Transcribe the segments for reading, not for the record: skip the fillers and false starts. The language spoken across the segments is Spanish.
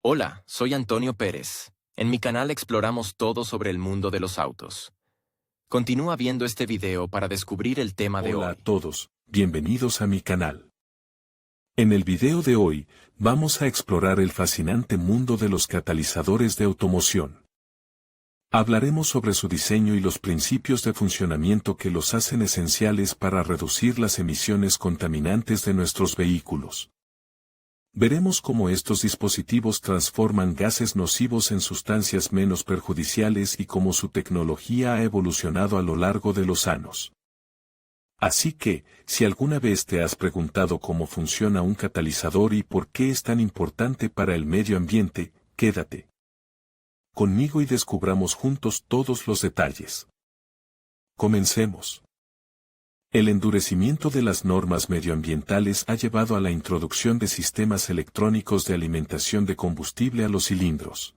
Hola, soy Antonio Pérez. En mi canal exploramos todo sobre el mundo de los autos. Continúa viendo este video para descubrir el tema de Hola a hoy. todos, bienvenidos a mi canal. En el video de hoy, vamos a explorar el fascinante mundo de los catalizadores de automoción. Hablaremos sobre su diseño y los principios de funcionamiento que los hacen esenciales para reducir las emisiones contaminantes de nuestros vehículos. Veremos cómo estos dispositivos transforman gases nocivos en sustancias menos perjudiciales y cómo su tecnología ha evolucionado a lo largo de los años. Así que, si alguna vez te has preguntado cómo funciona un catalizador y por qué es tan importante para el medio ambiente, quédate conmigo y descubramos juntos todos los detalles. Comencemos. El endurecimiento de las normas medioambientales ha llevado a la introducción de sistemas electrónicos de alimentación de combustible a los cilindros.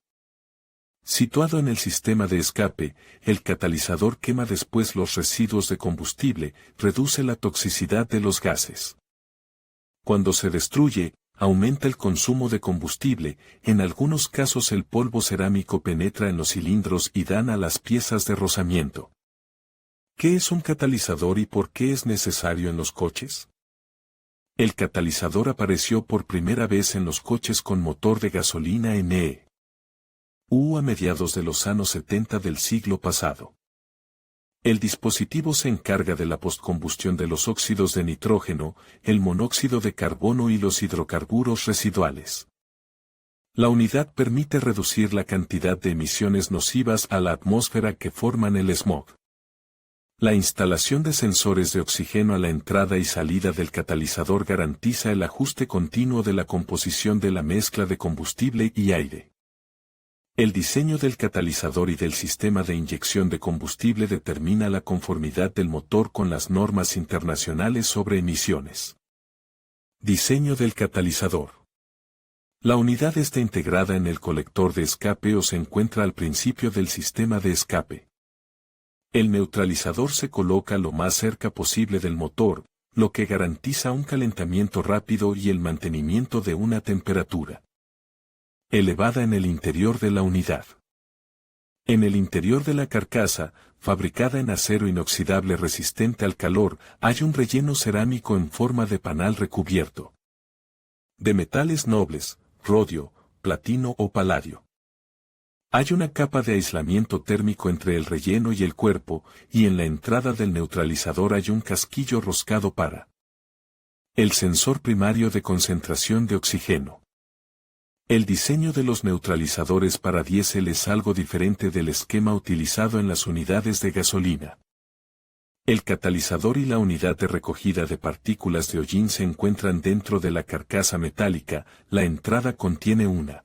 Situado en el sistema de escape, el catalizador quema después los residuos de combustible, reduce la toxicidad de los gases. Cuando se destruye, aumenta el consumo de combustible, en algunos casos el polvo cerámico penetra en los cilindros y daña las piezas de rozamiento. ¿Qué es un catalizador y por qué es necesario en los coches? El catalizador apareció por primera vez en los coches con motor de gasolina NEU a mediados de los años 70 del siglo pasado. El dispositivo se encarga de la postcombustión de los óxidos de nitrógeno, el monóxido de carbono y los hidrocarburos residuales. La unidad permite reducir la cantidad de emisiones nocivas a la atmósfera que forman el smog. La instalación de sensores de oxígeno a la entrada y salida del catalizador garantiza el ajuste continuo de la composición de la mezcla de combustible y aire. El diseño del catalizador y del sistema de inyección de combustible determina la conformidad del motor con las normas internacionales sobre emisiones. Diseño del catalizador. La unidad está integrada en el colector de escape o se encuentra al principio del sistema de escape. El neutralizador se coloca lo más cerca posible del motor, lo que garantiza un calentamiento rápido y el mantenimiento de una temperatura elevada en el interior de la unidad. En el interior de la carcasa, fabricada en acero inoxidable resistente al calor, hay un relleno cerámico en forma de panal recubierto de metales nobles, rodio, platino o paladio. Hay una capa de aislamiento térmico entre el relleno y el cuerpo, y en la entrada del neutralizador hay un casquillo roscado para el sensor primario de concentración de oxígeno. El diseño de los neutralizadores para diésel es algo diferente del esquema utilizado en las unidades de gasolina. El catalizador y la unidad de recogida de partículas de hollín se encuentran dentro de la carcasa metálica. La entrada contiene una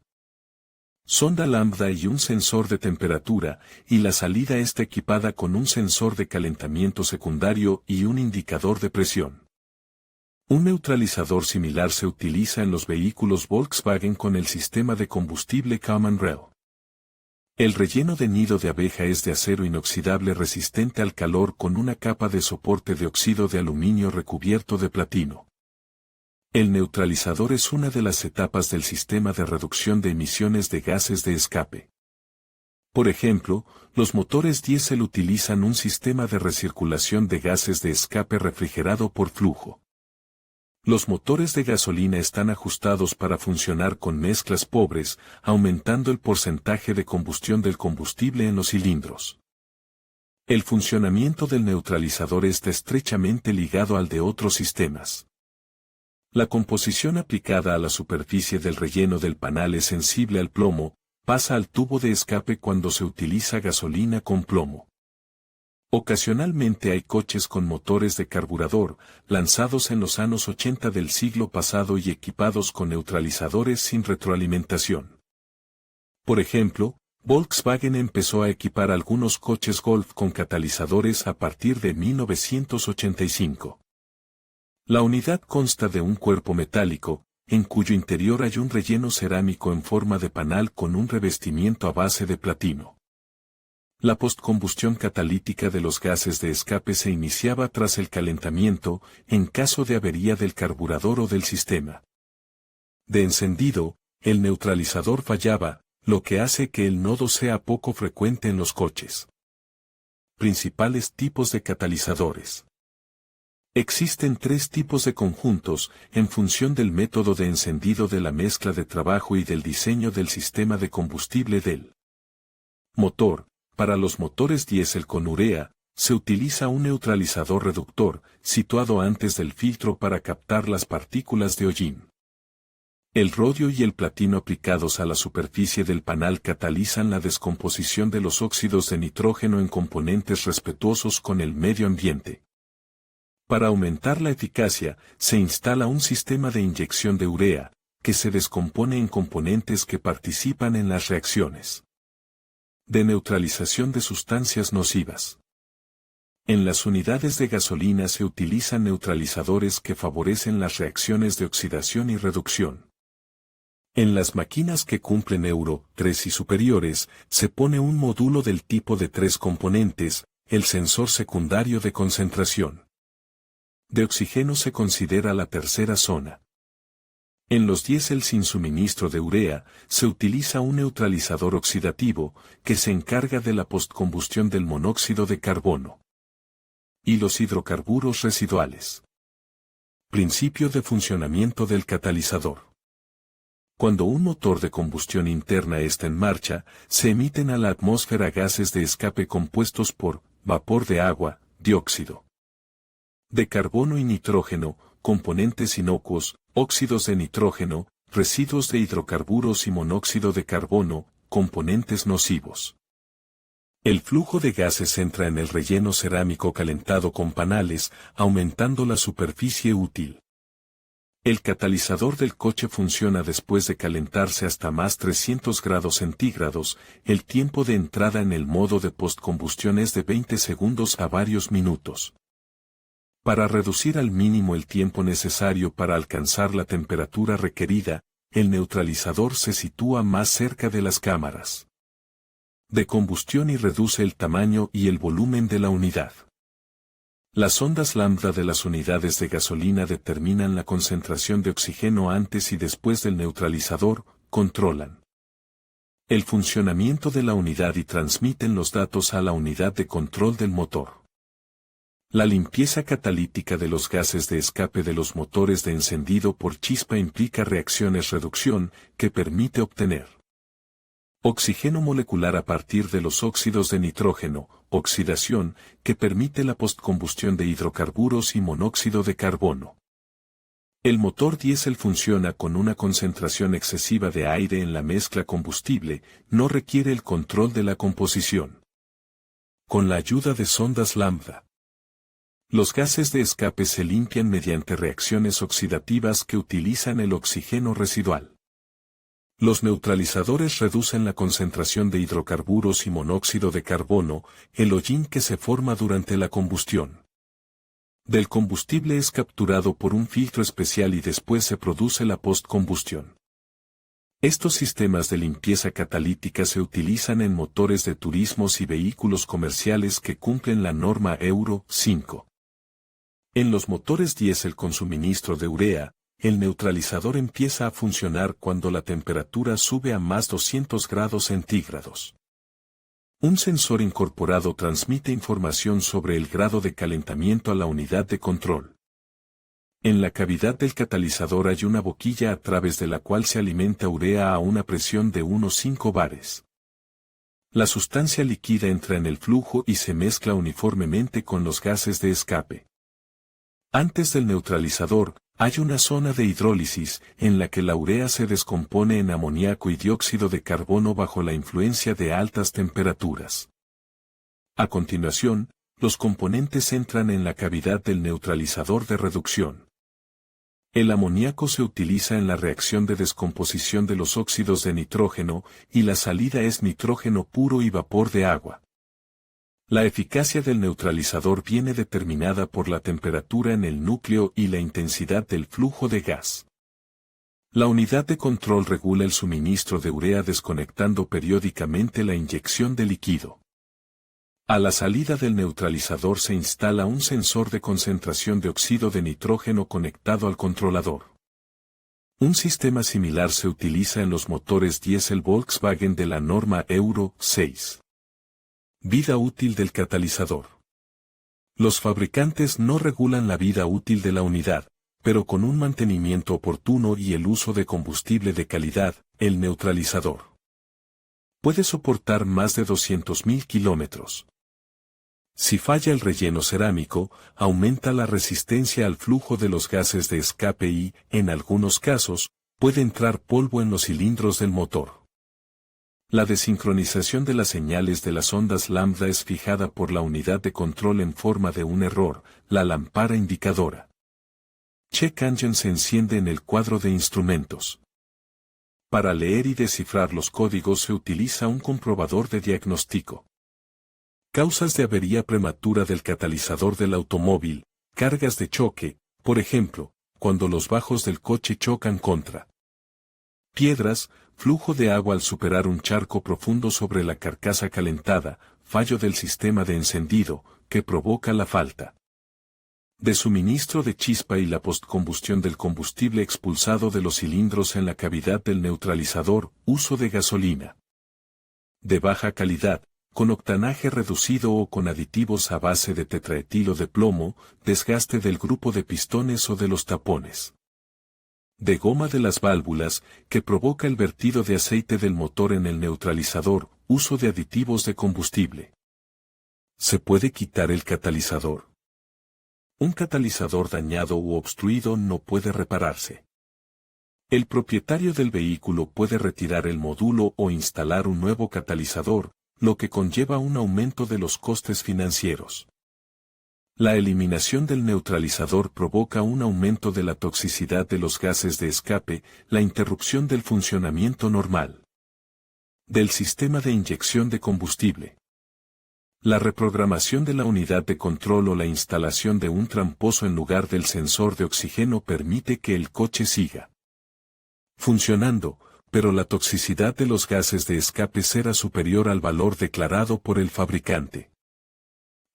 sonda lambda y un sensor de temperatura, y la salida está equipada con un sensor de calentamiento secundario y un indicador de presión. Un neutralizador similar se utiliza en los vehículos Volkswagen con el sistema de combustible Common Rail. El relleno de nido de abeja es de acero inoxidable resistente al calor con una capa de soporte de óxido de aluminio recubierto de platino. El neutralizador es una de las etapas del sistema de reducción de emisiones de gases de escape. Por ejemplo, los motores diésel utilizan un sistema de recirculación de gases de escape refrigerado por flujo. Los motores de gasolina están ajustados para funcionar con mezclas pobres, aumentando el porcentaje de combustión del combustible en los cilindros. El funcionamiento del neutralizador está estrechamente ligado al de otros sistemas. La composición aplicada a la superficie del relleno del panal es sensible al plomo, pasa al tubo de escape cuando se utiliza gasolina con plomo. Ocasionalmente hay coches con motores de carburador, lanzados en los años 80 del siglo pasado y equipados con neutralizadores sin retroalimentación. Por ejemplo, Volkswagen empezó a equipar algunos coches Golf con catalizadores a partir de 1985. La unidad consta de un cuerpo metálico, en cuyo interior hay un relleno cerámico en forma de panal con un revestimiento a base de platino. La postcombustión catalítica de los gases de escape se iniciaba tras el calentamiento, en caso de avería del carburador o del sistema de encendido. el neutralizador fallaba, lo que hace que el nodo sea poco frecuente en los coches. Principales tipos de catalizadores. Existen 3 tipos de conjuntos, en función del método de encendido de la mezcla de trabajo y del diseño del sistema de combustible del motor. Para los motores diésel con urea, se utiliza un neutralizador reductor, situado antes del filtro para captar las partículas de hollín. El rodio y el platino aplicados a la superficie del panal catalizan la descomposición de los óxidos de nitrógeno en componentes respetuosos con el medio ambiente. Para aumentar la eficacia, se instala un sistema de inyección de urea, que se descompone en componentes que participan en las reacciones de neutralización de sustancias nocivas. En las unidades de gasolina se utilizan neutralizadores que favorecen las reacciones de oxidación y reducción. En las máquinas que cumplen Euro 3 y superiores, se pone un módulo del tipo de 3 componentes, el sensor secundario de concentración de oxígeno se considera la tercera zona. En los diésel sin suministro de urea, se utiliza un neutralizador oxidativo, que se encarga de la postcombustión del monóxido de carbono y los hidrocarburos residuales. Principio de funcionamiento del catalizador. Cuando un motor de combustión interna está en marcha, se emiten a la atmósfera gases de escape compuestos por vapor de agua, dióxido de carbono y nitrógeno, componentes inocuos, óxidos de nitrógeno, residuos de hidrocarburos y monóxido de carbono, componentes nocivos. El flujo de gases entra en el relleno cerámico calentado con panales, aumentando la superficie útil. El catalizador del coche funciona después de calentarse hasta más 300 grados centígrados, el tiempo de entrada en el modo de postcombustión es de 20 segundos a varios minutos. Para reducir al mínimo el tiempo necesario para alcanzar la temperatura requerida, el neutralizador se sitúa más cerca de las cámaras de combustión y reduce el tamaño y el volumen de la unidad. Las ondas lambda de las unidades de gasolina determinan la concentración de oxígeno antes y después del neutralizador, controlan el funcionamiento de la unidad y transmiten los datos a la unidad de control del motor. La limpieza catalítica de los gases de escape de los motores de encendido por chispa implica reacciones reducción, que permite obtener oxígeno molecular a partir de los óxidos de nitrógeno, oxidación, que permite la postcombustión de hidrocarburos y monóxido de carbono. El motor diésel funciona con una concentración excesiva de aire en la mezcla combustible, no requiere el control de la composición. Con la ayuda de sondas lambda, los gases de escape se limpian mediante reacciones oxidativas que utilizan el oxígeno residual. Los neutralizadores reducen la concentración de hidrocarburos y monóxido de carbono, el hollín que se forma durante la combustión del combustible es capturado por un filtro especial y después se produce la postcombustión. Estos sistemas de limpieza catalítica se utilizan en motores de turismos y vehículos comerciales que cumplen la norma Euro 5. En los motores diésel con suministro de urea, el neutralizador empieza a funcionar cuando la temperatura sube a más 200 grados centígrados. Un sensor incorporado transmite información sobre el grado de calentamiento a la unidad de control. En la cavidad del catalizador hay una boquilla a través de la cual se alimenta urea a una presión de unos 5 bares. La sustancia líquida entra en el flujo y se mezcla uniformemente con los gases de escape. Antes del neutralizador, hay una zona de hidrólisis, en la que la urea se descompone en amoníaco y dióxido de carbono bajo la influencia de altas temperaturas. A continuación, los componentes entran en la cavidad del neutralizador de reducción. El amoníaco se utiliza en la reacción de descomposición de los óxidos de nitrógeno, y la salida es nitrógeno puro y vapor de agua. La eficacia del neutralizador viene determinada por la temperatura en el núcleo y la intensidad del flujo de gas. La unidad de control regula el suministro de urea desconectando periódicamente la inyección de líquido. A la salida del neutralizador se instala un sensor de concentración de óxido de nitrógeno conectado al controlador. Un sistema similar se utiliza en los motores diésel Volkswagen de la norma Euro 6. Vida útil del catalizador. Los fabricantes no regulan la vida útil de la unidad, pero con un mantenimiento oportuno y el uso de combustible de calidad, el neutralizador puede soportar más de 200.000 kilómetros. Si falla el relleno cerámico, aumenta la resistencia al flujo de los gases de escape y, en algunos casos, puede entrar polvo en los cilindros del motor. La desincronización de las señales de las ondas lambda es fijada por la unidad de control en forma de un error, la lámpara indicadora. Check Engine se enciende en el cuadro de instrumentos. Para leer y descifrar los códigos se utiliza un comprobador de diagnóstico. Causas de avería prematura del catalizador del automóvil, cargas de choque, por ejemplo, cuando los bajos del coche chocan contra piedras, flujo de agua al superar un charco profundo sobre la carcasa calentada, fallo del sistema de encendido, que provoca la falta de suministro de chispa y la postcombustión del combustible expulsado de los cilindros en la cavidad del neutralizador, uso de gasolina de baja calidad, con octanaje reducido o con aditivos a base de tetraetilo de plomo, desgaste del grupo de pistones o de los tapones de goma de las válvulas, que provoca el vertido de aceite del motor en el neutralizador, uso de aditivos de combustible. ¿Se puede quitar el catalizador? Un catalizador dañado u obstruido no puede repararse. El propietario del vehículo puede retirar el módulo o instalar un nuevo catalizador, lo que conlleva un aumento de los costes financieros. La eliminación del neutralizador provoca un aumento de la toxicidad de los gases de escape, la interrupción del funcionamiento normal del sistema de inyección de combustible. La reprogramación de la unidad de control o la instalación de un tramposo en lugar del sensor de oxígeno permite que el coche siga funcionando, pero la toxicidad de los gases de escape será superior al valor declarado por el fabricante.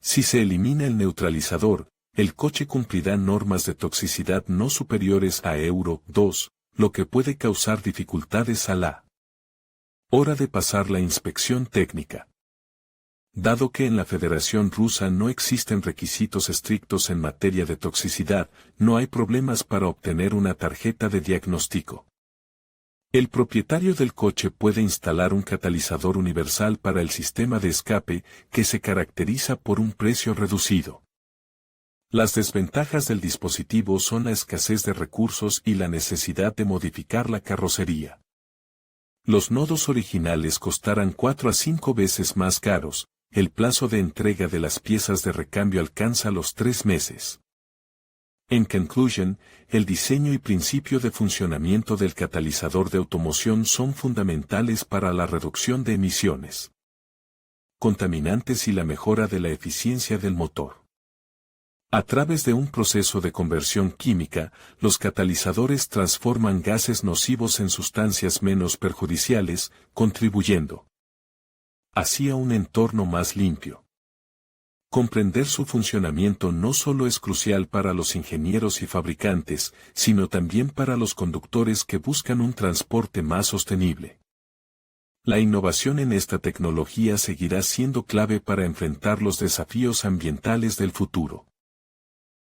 Si se elimina el neutralizador, el coche cumplirá normas de toxicidad no superiores a Euro 2, lo que puede causar dificultades a la hora de pasar la inspección técnica. Dado que en la Federación Rusa no existen requisitos estrictos en materia de toxicidad, no hay problemas para obtener una tarjeta de diagnóstico. El propietario del coche puede instalar un catalizador universal para el sistema de escape, que se caracteriza por un precio reducido. Las desventajas del dispositivo son la escasez de recursos y la necesidad de modificar la carrocería. Los nodos originales costarán 4 a 5 veces más caros, el plazo de entrega de las piezas de recambio alcanza los 3 meses. En conclusión, el diseño y principio de funcionamiento del catalizador de automoción son fundamentales para la reducción de emisiones contaminantes y la mejora de la eficiencia del motor. A través de un proceso de conversión química, los catalizadores transforman gases nocivos en sustancias menos perjudiciales, contribuyendo así a un entorno más limpio. Comprender su funcionamiento no solo es crucial para los ingenieros y fabricantes, sino también para los conductores que buscan un transporte más sostenible. La innovación en esta tecnología seguirá siendo clave para enfrentar los desafíos ambientales del futuro.